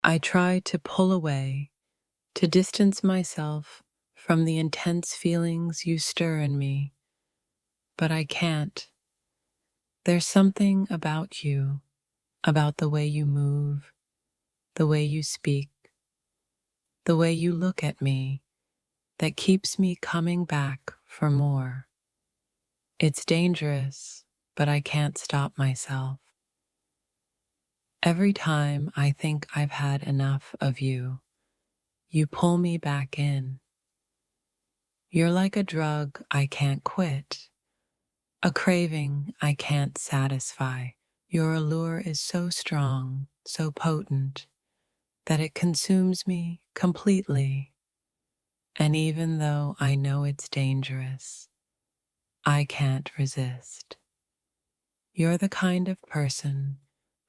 I try to pull away, to distance myself from the intense feelings you stir in me, but I can't. There's something about you, about the way you move, the way you speak, the way you look at me, that keeps me coming back for more. It's dangerous, but I can't stop myself. Every time I think I've had enough of you, you pull me back in. You're like a drug I can't quit, a craving I can't satisfy. Your allure is so strong, so potent, that it consumes me completely. And even though I know it's dangerous, I can't resist. You're the kind of person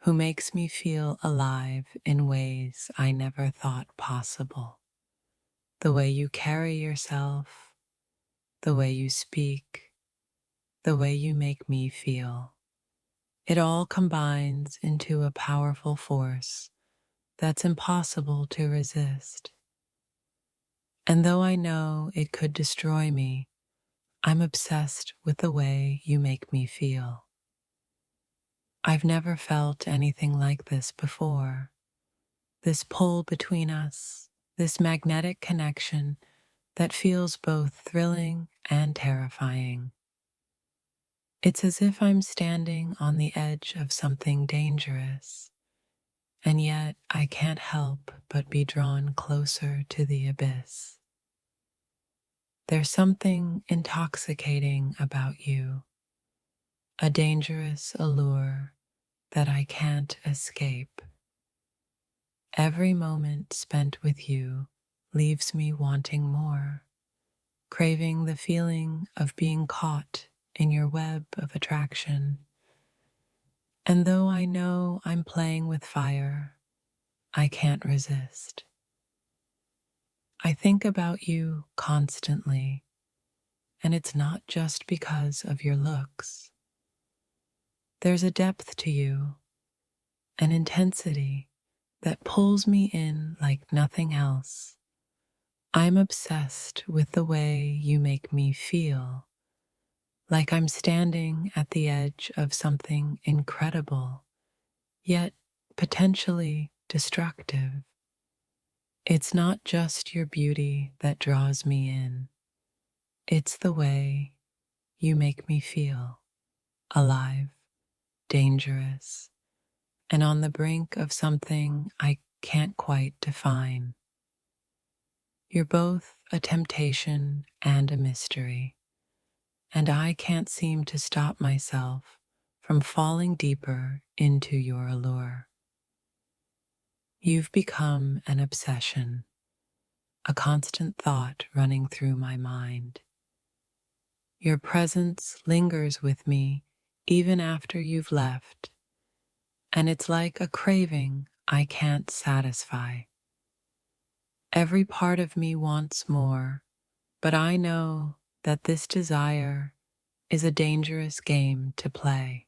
who makes me feel alive in ways I never thought possible. The way you carry yourself, the way you speak, the way you make me feel. It all combines into a powerful force that's impossible to resist. And though I know it could destroy me, I'm obsessed with the way you make me feel. I've never felt anything like this before. This pull between us, this magnetic connection that feels both thrilling and terrifying. It's as if I'm standing on the edge of something dangerous, and yet I can't help but be drawn closer to the abyss. There's something intoxicating about you, a dangerous allure that I can't escape. Every moment spent with you leaves me wanting more, craving the feeling of being caught in your web of attraction. And though I know I'm playing with fire, I can't resist. I think about you constantly, and it's not just because of your looks. There's a depth to you, an intensity that pulls me in like nothing else. I'm obsessed with the way you make me feel, like I'm standing at the edge of something incredible, yet potentially destructive. It's not just your beauty that draws me in, it's the way you make me feel alive, dangerous, and on the brink of something I can't quite define. You're both a temptation and a mystery, and I can't seem to stop myself from falling deeper into your allure. You've become an obsession, a constant thought running through my mind. Your presence lingers with me even after you've left, and it's like a craving I can't satisfy. Every part of me wants more, but I know that this desire is a dangerous game to play.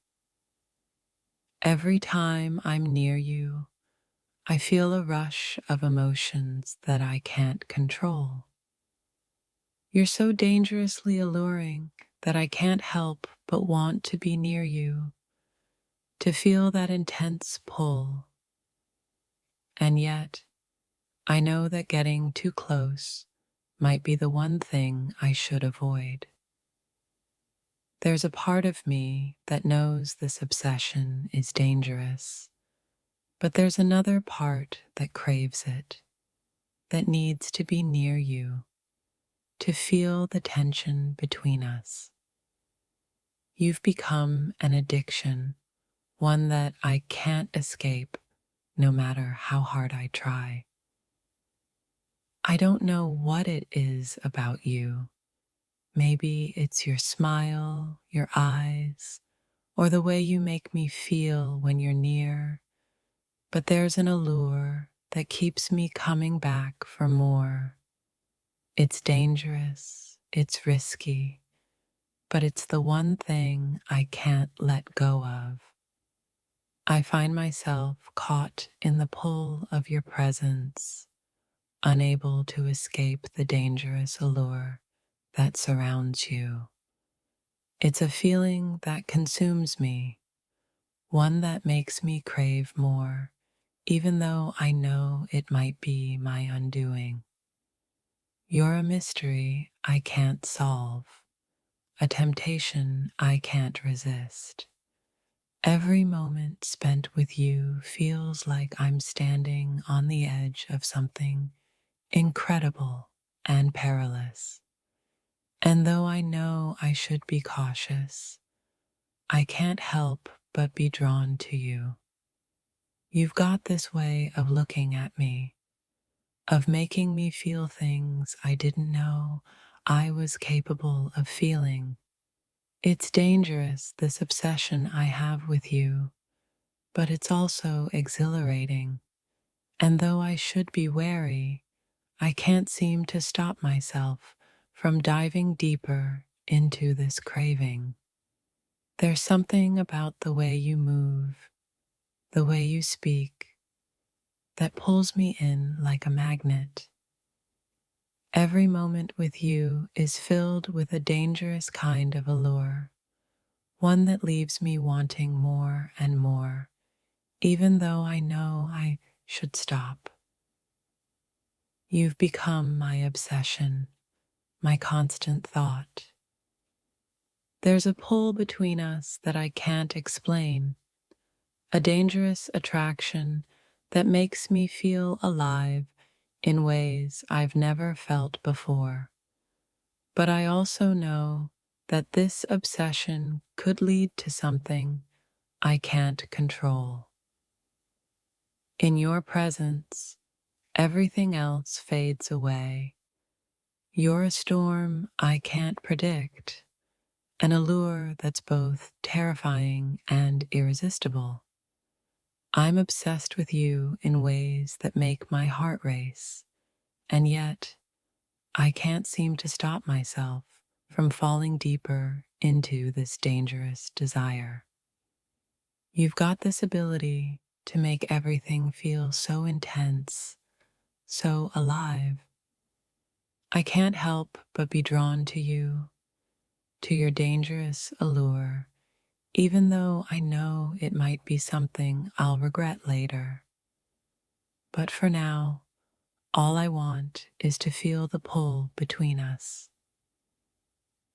Every time I'm near you, I feel a rush of emotions that I can't control. You're so dangerously alluring that I can't help but want to be near you, to feel that intense pull. And yet, I know that getting too close might be the one thing I should avoid. There's a part of me that knows this obsession is dangerous, but there's another part that craves it, that needs to be near you, to feel the tension between us. You've become an addiction, one that I can't escape no matter how hard I try. I don't know what it is about you. Maybe it's your smile, your eyes, or the way you make me feel when you're near. But there's an allure that keeps me coming back for more. It's dangerous, it's risky, but it's the one thing I can't let go of. I find myself caught in the pull of your presence, unable to escape the dangerous allure that surrounds you. It's a feeling that consumes me, one that makes me crave more, even though I know it might be my undoing. You're a mystery I can't solve, a temptation I can't resist. Every moment spent with you feels like I'm standing on the edge of something incredible and perilous. And though I know I should be cautious, I can't help but be drawn to you. You've got this way of looking at me, of making me feel things I didn't know I was capable of feeling. It's dangerous, this obsession I have with you, but it's also exhilarating. And though I should be wary, I can't seem to stop myself from diving deeper into this craving. There's something about the way you move, the way you speak, that pulls me in like a magnet. Every moment with you is filled with a dangerous kind of allure, one that leaves me wanting more and more, even though I know I should stop. You've become my obsession, my constant thought. There's a pull between us that I can't explain, a dangerous attraction that makes me feel alive in ways I've never felt before. But I also know that this obsession could lead to something I can't control. In your presence, everything else fades away. You're a storm I can't predict, an allure that's both terrifying and irresistible. I'm obsessed with you in ways that make my heart race, and yet I can't seem to stop myself from falling deeper into this dangerous desire. You've got this ability to make everything feel so intense, so alive. I can't help but be drawn to you, to your dangerous allure, even though I know it might be something I'll regret later. But for now, all I want is to feel the pull between us.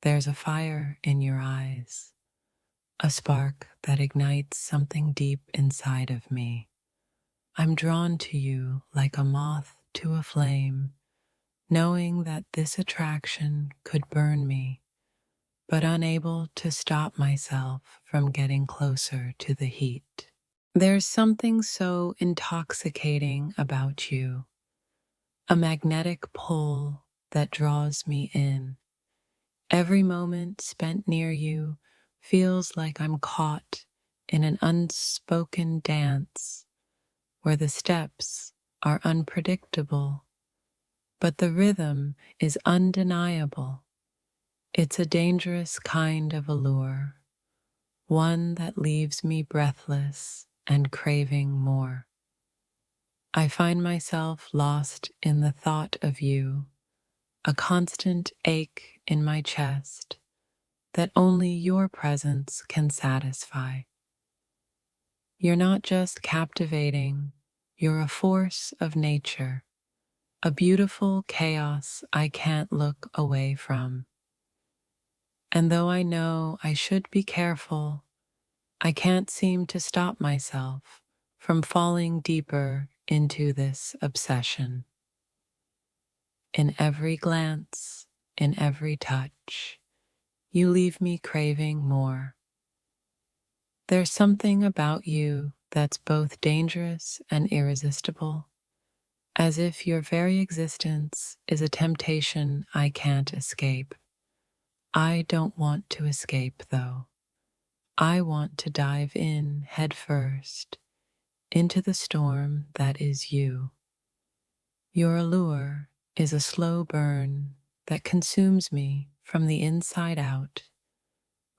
There's a fire in your eyes, a spark that ignites something deep inside of me. I'm drawn to you like a moth to a flame, knowing that this attraction could burn me, but unable to stop myself from getting closer to the heat. There's something so intoxicating about you, a magnetic pull that draws me in. Every moment spent near you feels like I'm caught in an unspoken dance where the steps are unpredictable, but the rhythm is undeniable. It's a dangerous kind of allure, one that leaves me breathless and craving more. I find myself lost in the thought of you, a constant ache in my chest that only your presence can satisfy. You're not just captivating, you're a force of nature, a beautiful chaos I can't look away from. And though I know I should be careful, I can't seem to stop myself from falling deeper into this obsession. In every glance, in every touch, you leave me craving more. There's something about you that's both dangerous and irresistible, as if your very existence is a temptation I can't escape. I don't want to escape, though. I want to dive in head first into the storm that is you. Your allure is a slow burn that consumes me from the inside out,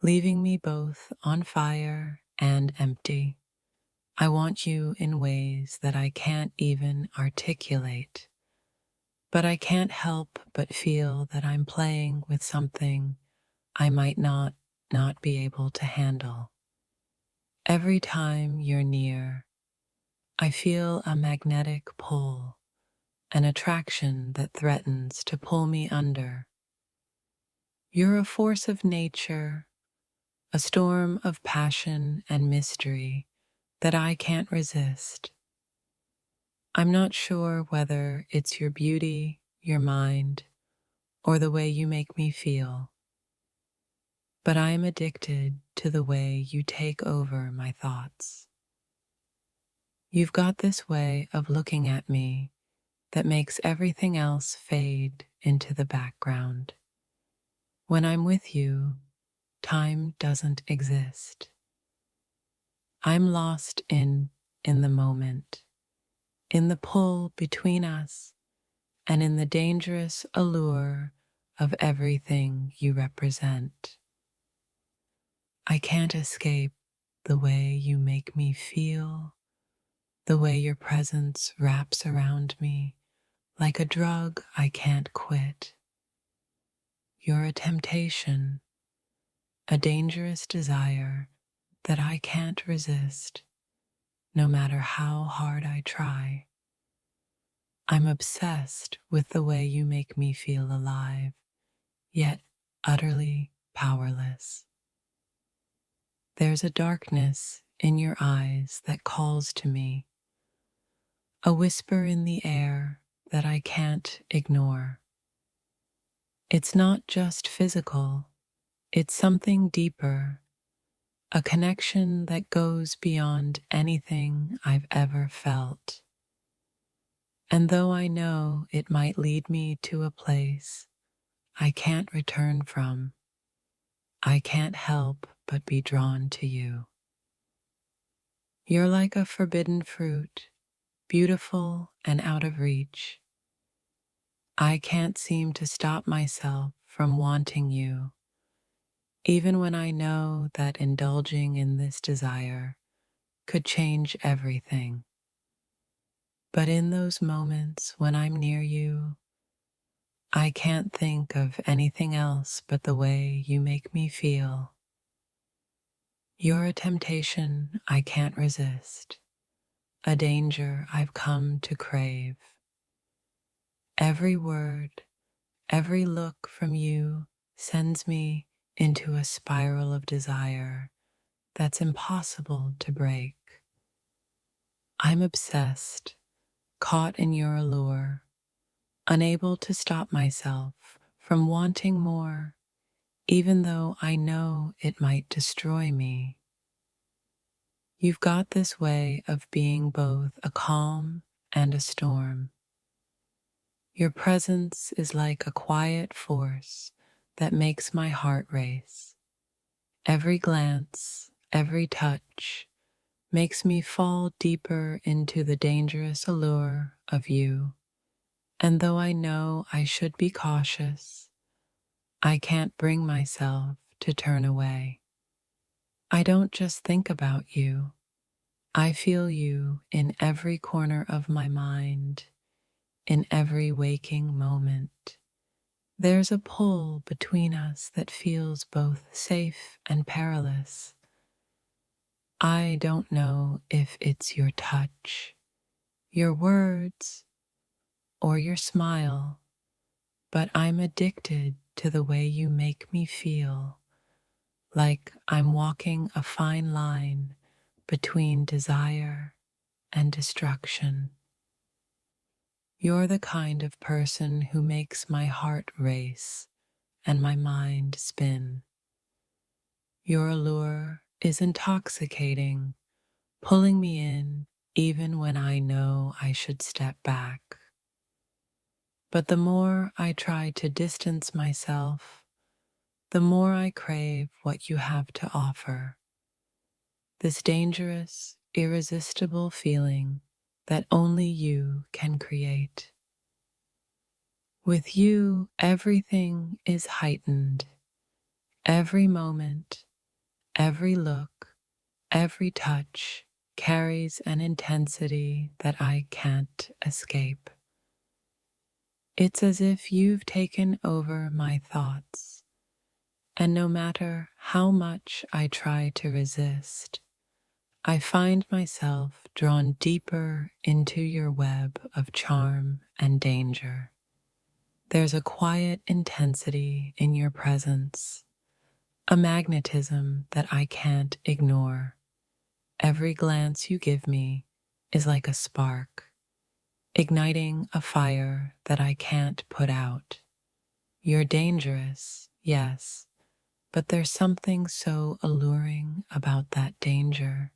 leaving me both on fire and empty. I want you in ways that I can't even articulate, but I can't help but feel that I'm playing with something I might not be able to handle. Every time you're near, I feel a magnetic pull, an attraction that threatens to pull me under. You're a force of nature, a storm of passion and mystery that I can't resist. I'm not sure whether it's your beauty, your mind, or the way you make me feel, but I am addicted to the way you take over my thoughts. You've got this way of looking at me that makes everything else fade into the background. When I'm with you, time doesn't exist. I'm lost in the moment, in the pull between us, and in the dangerous allure of everything you represent. I can't escape the way you make me feel, the way your presence wraps around me like a drug I can't quit. You're a temptation, a dangerous desire that I can't resist, no matter how hard I try. I'm obsessed with the way you make me feel alive, yet utterly powerless. There's a darkness in your eyes that calls to me, a whisper in the air that I can't ignore. It's not just physical, it's something deeper, a connection that goes beyond anything I've ever felt. And though I know it might lead me to a place I can't return from, I can't help but be drawn to you. You're like a forbidden fruit, beautiful and out of reach. I can't seem to stop myself from wanting you, even when I know that indulging in this desire could change everything. But in those moments when I'm near you, I can't think of anything else but the way you make me feel. You're a temptation I can't resist, a danger I've come to crave. Every word, every look from you sends me into a spiral of desire that's impossible to break. I'm obsessed, caught in your allure, unable to stop myself from wanting more, even though I know it might destroy me. You've got this way of being both a calm and a storm. Your presence is like a quiet force that makes my heart race. Every glance, every touch makes me fall deeper into the dangerous allure of you. And though I know I should be cautious, I can't bring myself to turn away. I don't just think about you. I feel you in every corner of my mind, in every waking moment. There's a pull between us that feels both safe and perilous. I don't know if it's your touch, your words, or your smile, but I'm addicted to the way you make me feel, like I'm walking a fine line between desire and destruction. You're the kind of person who makes my heart race and my mind spin. Your allure is intoxicating, pulling me in even when I know I should step back. But the more I try to distance myself, the more I crave what you have to offer. This dangerous, irresistible feeling that only you can create. With you, everything is heightened. Every moment, every look, every touch carries an intensity that I can't escape. It's as if you've taken over my thoughts, and no matter how much I try to resist, I find myself drawn deeper into your web of charm and danger. There's a quiet intensity in your presence, a magnetism that I can't ignore. Every glance you give me is like a spark, igniting a fire that I can't put out. You're dangerous, yes, but there's something so alluring about that danger,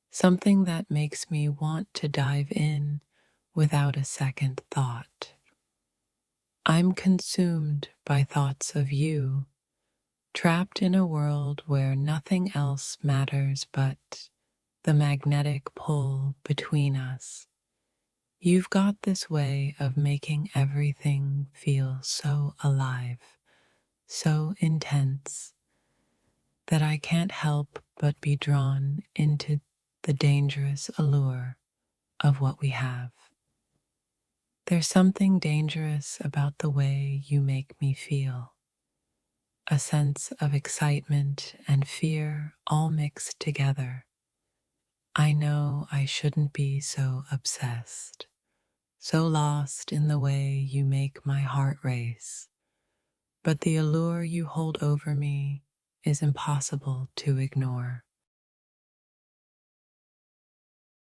something that makes me want to dive in without a second thought. I'm consumed by thoughts of you, trapped in a world where nothing else matters but the magnetic pull between us. You've got this way of making everything feel so alive, so intense, that I can't help but be drawn into the dangerous allure of what we have. There's something dangerous about the way you make me feel, a sense of excitement and fear all mixed together. I know I shouldn't be so obsessed, so lost in the way you make my heart race, but the allure you hold over me is impossible to ignore.